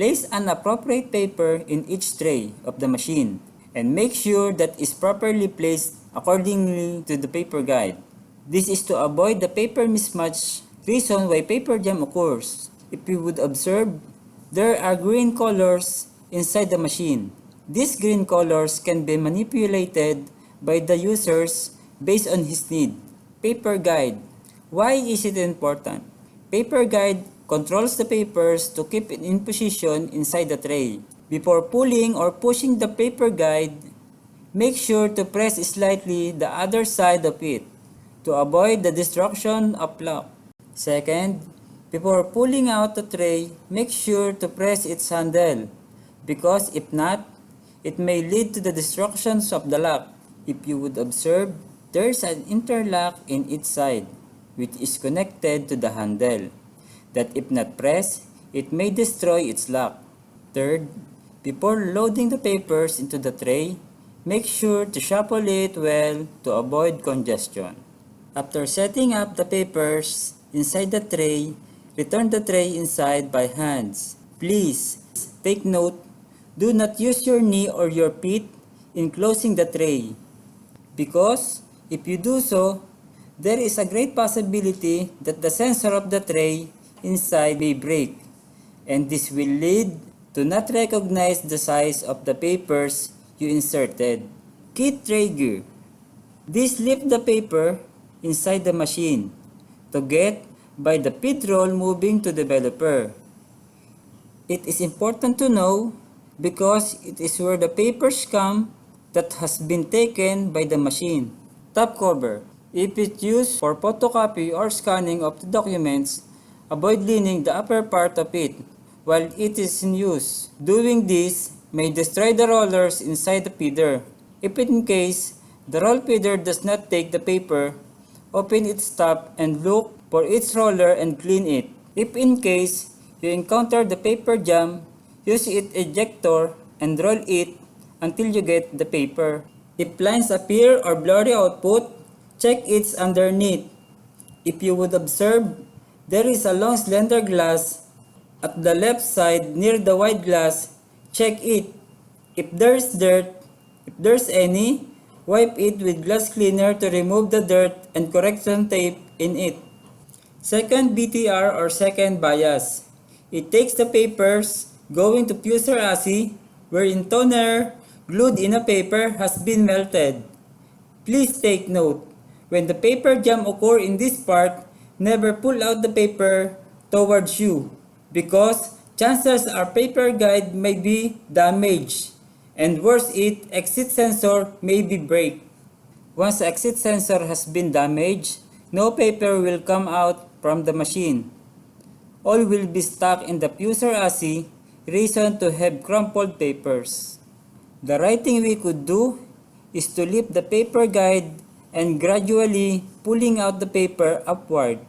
Place an appropriate paper in each tray of the machine and make sure that is properly placed accordingly to the paper guide. This is to avoid the paper mismatch, reason why paper jam occurs. If you would observe, there are green colors inside the machine. These green colors can be manipulated by the users based on his need. Paper guide. Why is it important? Paper guide controls the papers to keep it in position inside the tray. Before pulling or pushing the paper guide, make sure to press slightly the other side of it to avoid the destruction of lock. Second, before pulling out the tray, make sure to press its handle because if not, it may lead to the destruction of the lock. If you would observe, there is an interlock in each side which is connected to the handle that if not pressed, it may destroy its lock. Third, before loading the papers into the tray, make sure to shuffle it well to avoid congestion. After setting up the papers inside the tray, return the tray inside by hands. Please take note, do not use your knee or your feet in closing the tray because if you do so, there is a great possibility that the sensor of the tray inside may break, and this will lead to not recognize the size of the papers you inserted. Key tray gear. This lift the paper inside the machine to get by the feed roll moving to developer. It is important to know because it is where the papers come that has been taken by the machine. Top cover. If it's used for photocopy or scanning of the documents, avoid leaning the upper part of it while it is in use. Doing this may destroy the rollers inside the feeder. If in case the roll feeder does not take the paper, open its top and look for its roller and clean it. If in case you encounter the paper jam, use its ejector and roll it until you get the paper. If lines appear or blurry output, check its underneath. If you would observe, there is a long slender glass at the left side near the wide glass. Check it. If there's dirt, if there's any, wipe it with glass cleaner to remove the dirt and correction tape in it. Second BTR or second bias. It takes the papers going to Fujixerox wherein toner glued in a paper has been melted. Please take note, when the paper jam occur in this part, never pull out the paper towards you because chances are paper guide may be damaged and worse it, exit sensor may be break. Once the exit sensor has been damaged, no paper will come out from the machine. All will be stuck in the Fujixerox, reason to have crumpled papers. The right thing we could do is to lift the paper guide and gradually pulling out the paper upward.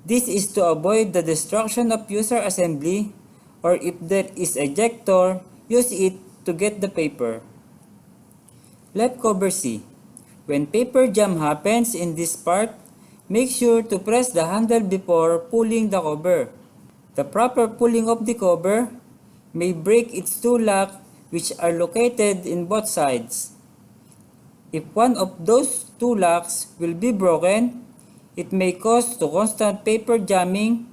This is to avoid the destruction of user assembly, or if there is ejector, use it to get the paper. Left cover C. When paper jam happens in this part, make sure to press the handle before pulling the cover. The proper pulling of the cover may break its two locks which are located in both sides. If one of those two locks will be broken, it may cause to constant paper jamming.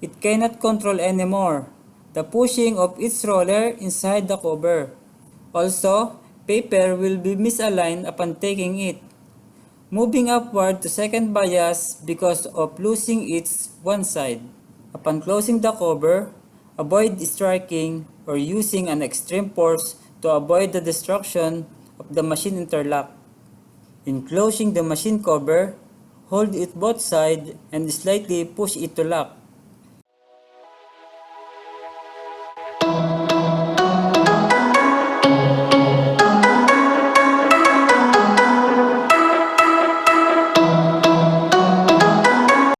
It cannot control anymore the pushing of its roller inside the cover. Also, paper will be misaligned upon taking it, moving upward to second bias because of losing its one side. Upon closing the cover, avoid striking or using an extreme force to avoid the destruction of the machine interlock. In closing the machine cover, hold it both sides and slightly push it to lock.